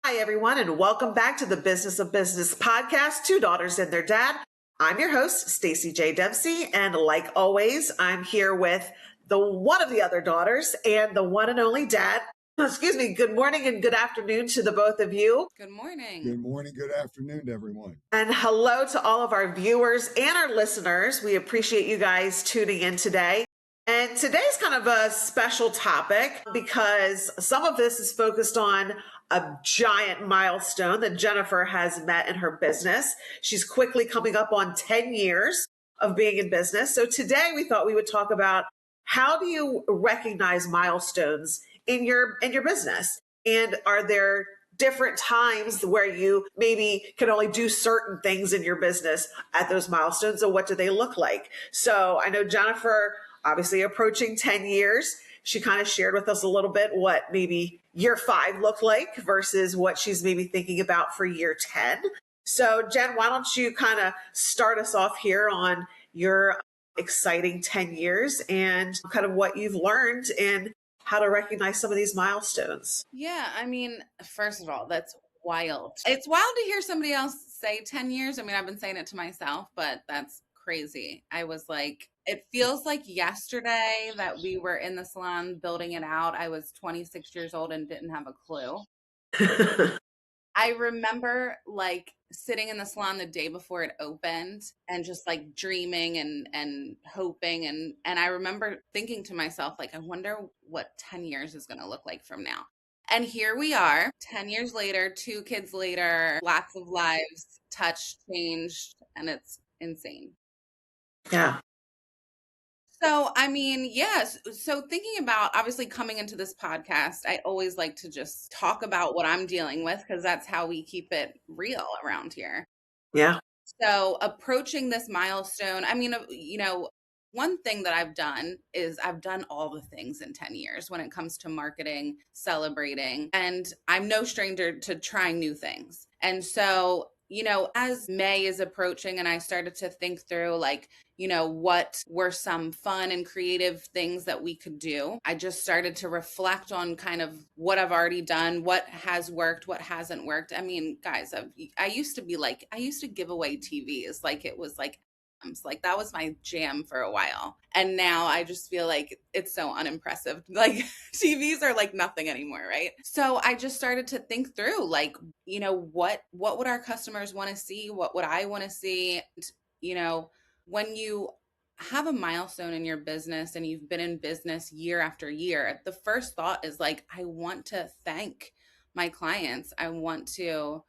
Hi, everyone, and welcome back to the Business of Business podcast, Two Daughters and Their Dad. I'm your host, Stacey J. Dempsey, and like always, I'm here with the one of the other daughters and the one and only dad. Excuse me. Good morning and good afternoon to the both of you. Good morning. Good morning, good afternoon to everyone. And hello to all of our viewers and our listeners. We appreciate you guys tuning in today. And today's kind of a special topic because some of this is focused on a giant milestone that Jennifer has met in her business. She's quickly coming up on 10 years of being in business. So today we thought we would talk about how do you recognize milestones in your business? And are there different times where you maybe can only do certain things in your business at those milestones? And what do they look like? So I know Jennifer, obviously approaching 10 years, she kind of shared with us a little bit what maybe year 5 looked like versus what she's maybe thinking about for year 10. So Jen, why don't you kind of start us off here on your exciting 10 years and kind of what you've learned and how to recognize some of these milestones. Yeah, I mean, first of all, that's wild. It's wild to hear somebody else say 10 years. I mean, I've been saying it to myself, but that's crazy. I was like, it feels like yesterday that we were in the salon building it out. I was 26 years old and didn't have a clue. I remember like sitting in the salon the day before it opened and just like dreaming and hoping. And I remember thinking to myself, like, I wonder what 10 years is going to look like from now. And here we are 10 years later, 2 kids later, lots of lives touched, changed, and it's insane. Yeah. So, I mean, yes. So thinking about obviously coming into this podcast, I always like to just talk about what I'm dealing with because that's how we keep it real around here. Yeah. So approaching this milestone, I mean, one thing that I've done is I've done all the things in 10 years when it comes to marketing, celebrating, and I'm no stranger to trying new things. And so, as May is approaching and I started to think through like, what were some fun and creative things that we could do? I just started to reflect on kind of what I've already done, what has worked, what hasn't worked. I mean, guys, I used to give away TVs like it was like that was my jam for a while. And now I just feel like it's so unimpressive. Like TVs are like nothing anymore, right? So I just started to think through like, what would our customers want to see? What would I want to see? When you have a milestone in your business and you've been in business year after year, the first thought is like, I want to thank my clients. I want to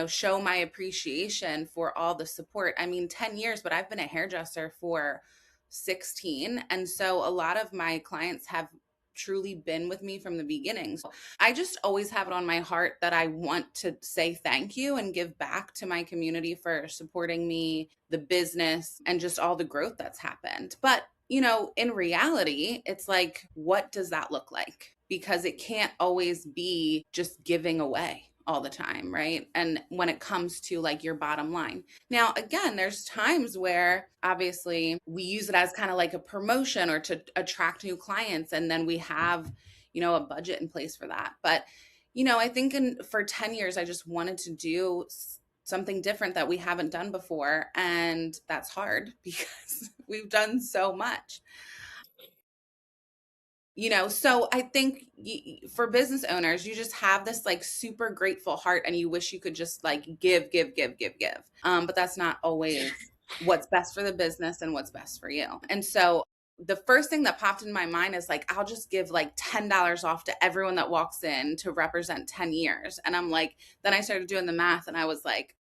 show my appreciation for all the support. I mean, 10 years, but I've been a hairdresser for 16. And so a lot of my clients have truly been with me from the beginning. So I just always have it on my heart that I want to say thank you and give back to my community for supporting me, the business, and just all the growth that's happened. But, in reality, it's like, what does that look like? Because it can't always be just giving away all the time, right? And when it comes to like your bottom line. Now, again, there's times where obviously we use it as kind of like a promotion or to attract new clients. And then we have, a budget in place for that. But, I think for 10 years, I just wanted to do something different that we haven't done before. And that's hard because we've done so much. So I think for business owners, you just have this like super grateful heart and you wish you could just like give. But that's not always what's best for the business and what's best for you. And so the first thing that popped in my mind is like, I'll just give like $10 off to everyone that walks in to represent 10 years. And I'm like, then I started doing the math and I was like,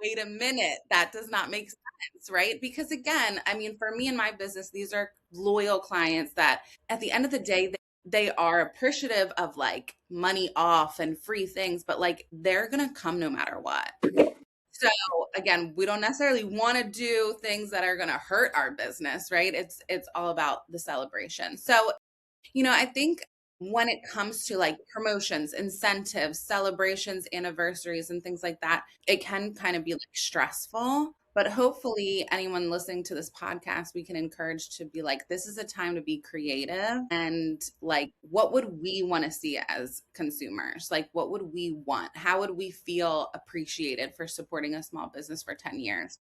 wait a minute, that does not make sense, right? Because again, I mean, for me and my business, these are loyal clients that at the end of the day, they are appreciative of like money off and free things, but like they're going to come no matter what. So again, we don't necessarily want to do things that are going to hurt our business, right? It's all about the celebration. So, I think when it comes to like promotions, incentives, celebrations, anniversaries, and things like that, it can kind of be like stressful. But hopefully, anyone listening to this podcast, we can encourage to be like, this is a time to be creative. And like, what would we want to see as consumers? Like, what would we want? How would we feel appreciated for supporting a small business for 10 years?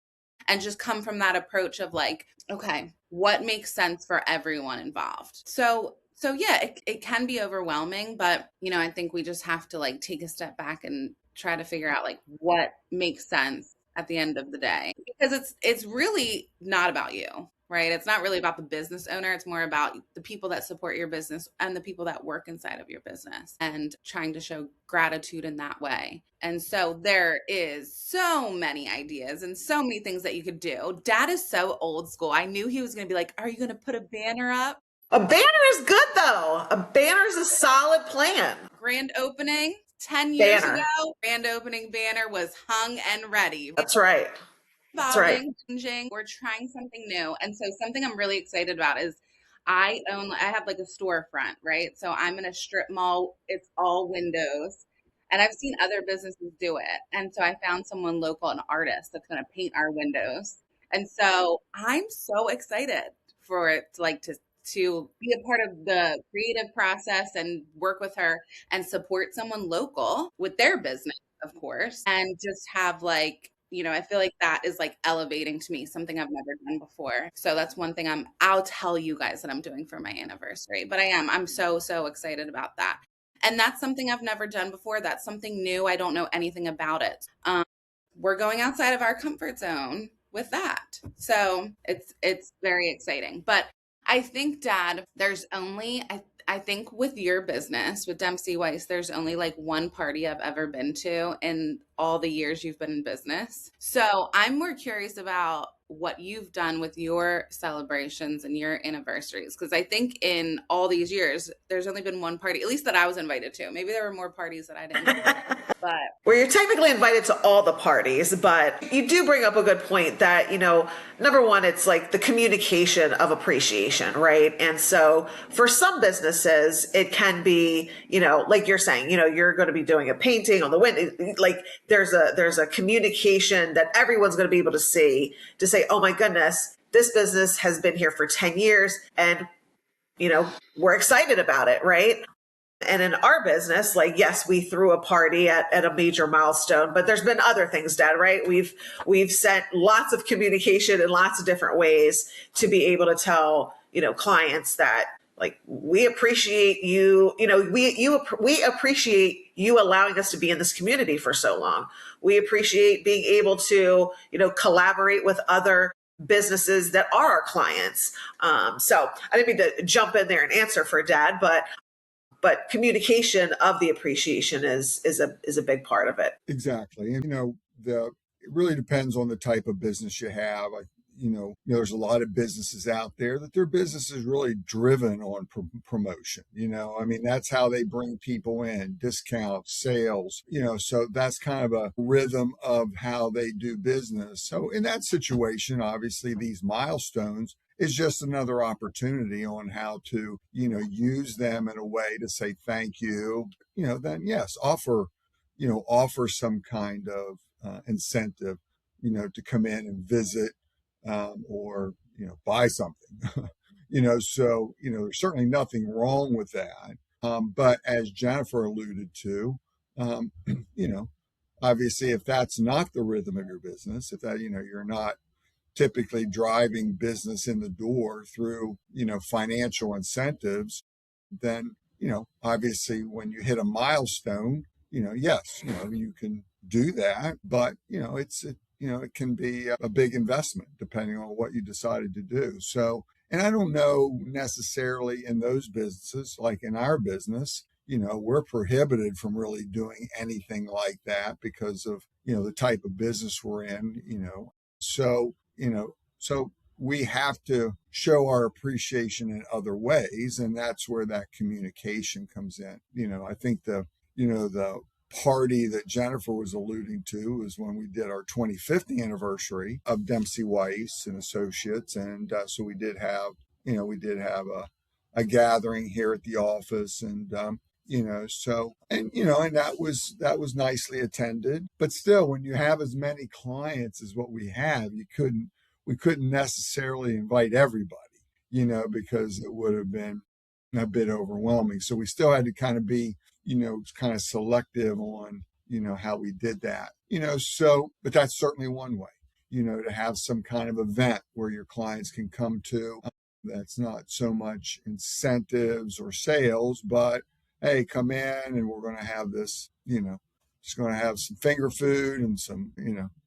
And just come from that approach of like, okay, what makes sense for everyone involved? So yeah, it can be overwhelming, but I think we just have to like take a step back and try to figure out like what makes sense at the end of the day, because it's really not about you, right? It's not really about the business owner. It's more about the people that support your business and the people that work inside of your business, and trying to show gratitude in that way. And so there is so many ideas and so many things that you could do. Dad is so old school. I knew he was going to be like, are you going to put a banner up? A banner is good though. A banner is a solid plan. Grand opening 10 years Banner. ago, grand opening banner was hung and ready. That's right. That's right. Evolving, changing, we're trying something new. And so something I'm really excited about is I have like a storefront, right? So I'm in a strip mall. It's all windows. And I've seen other businesses do it. And so I found someone local, an artist that's going to paint our windows. And so I'm so excited for it to be a part of the creative process and work with her and support someone local with their business, of course, and just have like, I feel like that is like elevating to me, something I've never done before. So that's one thing I'll tell you guys that I'm doing for my anniversary, but I'm so excited about that. And that's something I've never done before. That's something new. I don't know anything about it. We're going outside of our comfort zone with that. So it's very exciting. But I think, Dad, there's only, I think with your business, with Dempsey Weiss, there's only like one party I've ever been to in all the years you've been in business. So I'm more curious about what you've done with your celebrations and your anniversaries. Because I think in all these years, there's only been one party, at least that I was invited to. Maybe there were more parties that I didn't go to. But well, you're technically invited to all the parties, but you do bring up a good point that, number one, it's like the communication of appreciation, right? And so for some businesses, it can be, like you're saying, you're going to be doing a painting on the window. Like there's a communication that everyone's going to be able to see to say, oh my goodness, this business has been here for 10 years and, we're excited about it, right? And in our business, like, yes, we threw a party at a major milestone, but there's been other things, Dad, right? We've sent lots of communication in lots of different ways to be able to tell, clients that like, we appreciate you, we appreciate you allowing us to be in this community for so long. We appreciate being able to, collaborate with other businesses that are our clients. So I didn't mean to jump in there and answer for Dad, but communication of the appreciation is a big part of it. Exactly. And, it really depends on the type of business you have. There's a lot of businesses out there that their business is really driven on promotion. That's how they bring people in, discounts, sales, so that's kind of a rhythm of how they do business. So in that situation, obviously these milestones is just another opportunity on how to, use them in a way to say thank you, then yes, offer some kind of incentive, to come in and visit or, buy something, so, there's certainly nothing wrong with that. But as Jennifer alluded to, obviously if that's not the rhythm of your business, if that, you're not typically driving business in the door through, financial incentives, then, obviously when you hit a milestone, yes, you can do that, but, it can be a big investment depending on what you decided to do. So, and I don't know necessarily in those businesses, like in our business, we're prohibited from really doing anything like that because of, the type of business we're in, so, so we have to show our appreciation in other ways. And that's where that communication comes in. I think the party that Jennifer was alluding to is when we did our 25th anniversary of Dempsey Weiss and Associates. And so we did have a gathering here at the office. And, So, and that was nicely attended. But still, when you have as many clients as what we have, we couldn't necessarily invite everybody, because it would have been a bit overwhelming. So we still had to kind of be, kind of selective on, how we did that, but that's certainly one way, to have some kind of event where your clients can come to. That's not so much incentives or sales, but hey, come in and we're going to have this, just going to have some finger food and some,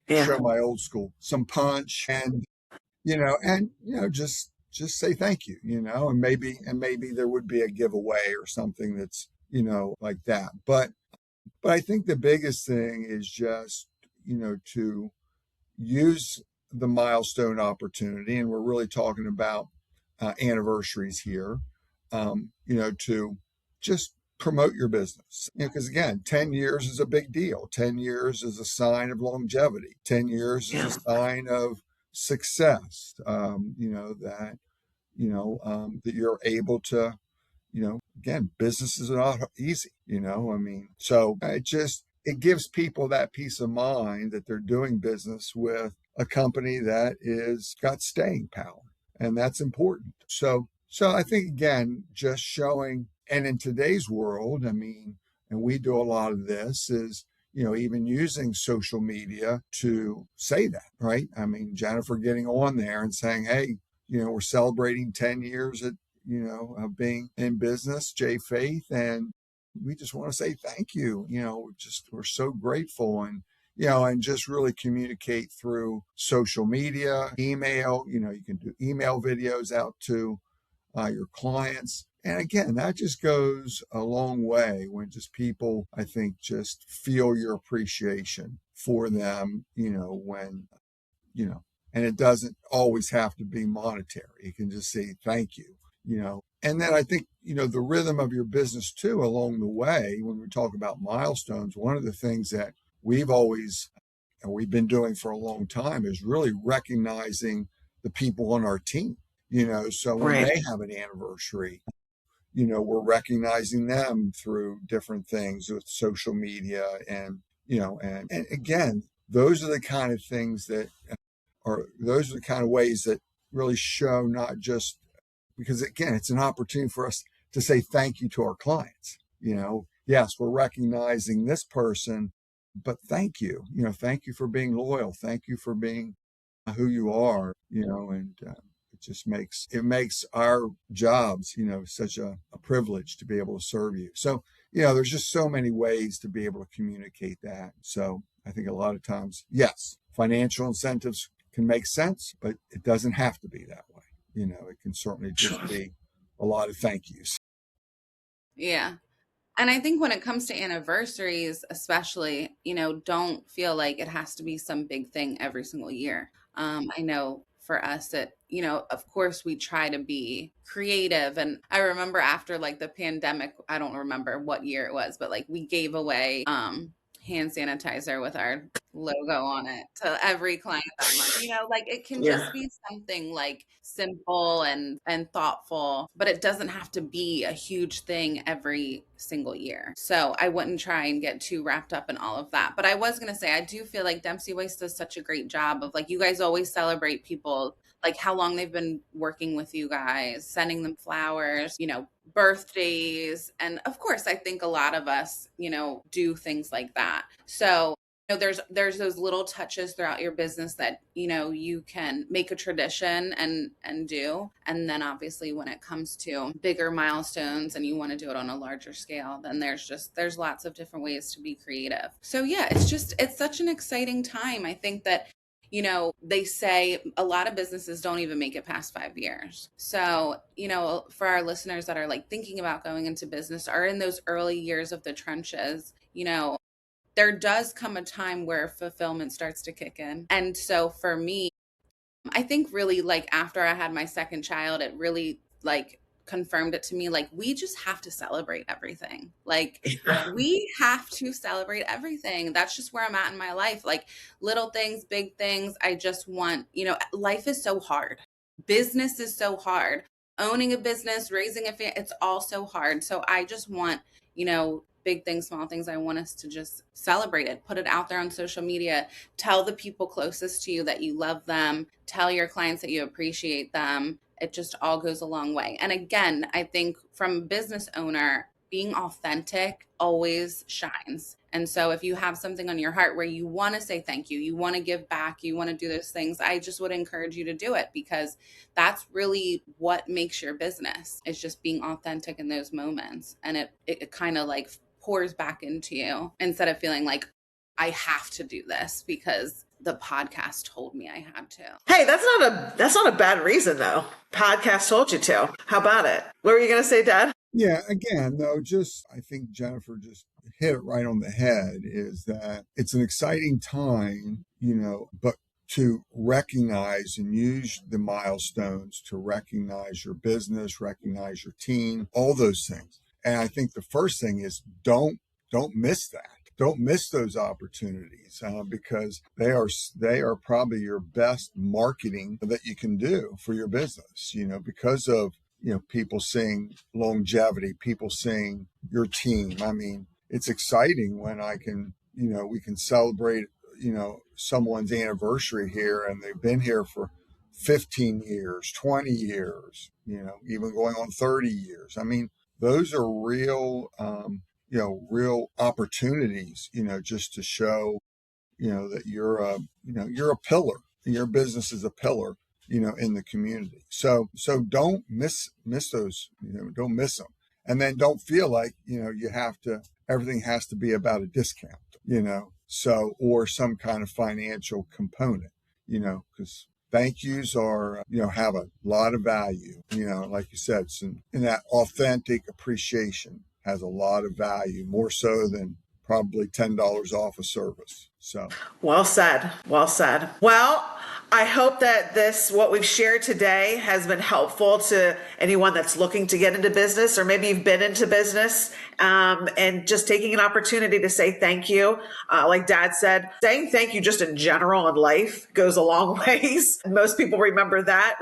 Yeah. show my old school, some punch and, just say thank you, and maybe there would be a giveaway or something that's, like that. But I think the biggest thing is just, to use the milestone opportunity. And we're really talking about anniversaries here, to just promote your business. Because again, 10 years is a big deal. 10 years is a sign of longevity. 10 years is a sign of success, that, that you're able to, again, business is not easy, so it gives people that peace of mind that they're doing business with a company that is got staying power. And that's important. So I think, again, just showing, and in today's world, and we do a lot of this is, even using social media to say that, right? Jennifer getting on there and saying, hey, we're celebrating 10 years of being in business, J Faith, and we just want to say thank you. We're so grateful, and just really communicate through social media, email. You can do email videos out to your clients. And again, that just goes a long way when just people, I think, just feel your appreciation for them, when, and it doesn't always have to be monetary. You can just say thank you, And then I think, the rhythm of your business too, along the way, when we talk about milestones, one of the things that we've been doing for a long time is really recognizing the people on our team, so when they have an anniversary, we're recognizing them through different things with social media and again, those are the kind of things those are the kind of ways that really show not just because again, it's an opportunity for us to say thank you to our clients. Yes, we're recognizing this person, but thank you, thank you for being loyal. Thank you for being who you are, and it makes our jobs, such a privilege to be able to serve you. So, there's just so many ways to be able to communicate that. So I think a lot of times, yes, financial incentives can make sense, but it doesn't have to be that way. It can certainly just be a lot of thank yous. Yeah. And I think when it comes to anniversaries, especially, don't feel like it has to be some big thing every single year. I know for us that, of course we try to be creative. And I remember after like the pandemic, I don't remember what year it was, but like we gave away hand sanitizer with our logo on it to every client that month. Like it can just be something like simple and thoughtful, but it doesn't have to be a huge thing every single year. So I wouldn't try and get too wrapped up in all of that. But I was going to say, I do feel like Dempsey Waste does such a great job of like, you guys always celebrate people, like how long they've been working with you guys, sending them flowers, birthdays. And of course, I think a lot of us, do things like that. So there's those little touches throughout your business that you can make a tradition and do. And then obviously when it comes to bigger milestones and you want to do it on a larger scale, then there's lots of different ways to be creative. So yeah, it's such an exciting time. I think that they say a lot of businesses don't even make it past 5 years. So, for our listeners that are like thinking about going into business or in those early years of the trenches, there does come a time where fulfillment starts to kick in. And so for me, I think really like after I had my second child, it really like confirmed it to me. Like, we just have to celebrate everything. Like we have to celebrate everything. That's just where I'm at in my life. Like little things, big things. I just want, life is so hard. Business is so hard. Owning a business, raising a family, it's all so hard. So I just want, big things, small things. I want us to just celebrate it, put it out there on social media, tell the people closest to you that you love them, tell your clients that you appreciate them. It just all goes a long way. And again, I think from a business owner, being authentic always shines. And so if you have something on your heart where you want to say thank you, you want to give back, you want to do those things, I just would encourage you to do it, because that's really what makes your business, is just being authentic in those moments. And it kind of like pours back into you, instead of feeling like I have to do this because the podcast told me I had to. Hey, that's not a bad reason though. Podcast told you to. How about it? What were you going to say, Dad? Yeah, again, though, I think Jennifer just hit it right on the head, is that it's an exciting time, but to recognize and use the milestones to recognize your business, recognize your team, all those things. And I think the first thing is don't miss that. Don't miss those opportunities, because they are probably your best marketing that you can do for your business, because of, people seeing longevity, people seeing your team. I mean, it's exciting when we can celebrate, someone's anniversary here, and they've been here for 15 years, 20 years, even going on 30 years. I mean, those are real, real opportunities, just to show, that you're a pillar. Your business is a pillar, in the community. So don't miss those, don't miss them. And then don't feel like, everything has to be about a discount, or some kind of financial component, because thank yous are, have a lot of value, like you said, and that authentic appreciation has a lot of value, more so than probably $10 off a service. So well said. Well said. Well, I hope that what we've shared today has been helpful to anyone that's looking to get into business, or maybe you've been into business, and just taking an opportunity to say thank you. Like Dad said, saying thank you just in general in life goes a long ways. Most people remember that.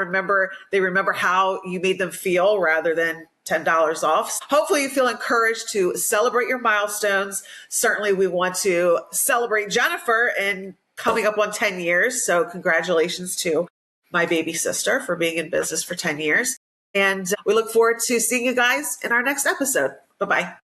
They remember how you made them feel rather than $10 off. Hopefully you feel encouraged to celebrate your milestones. Certainly we want to celebrate Jennifer and coming up on 10 years. So congratulations to my baby sister for being in business for 10 years. And we look forward to seeing you guys in our next episode. Bye-bye.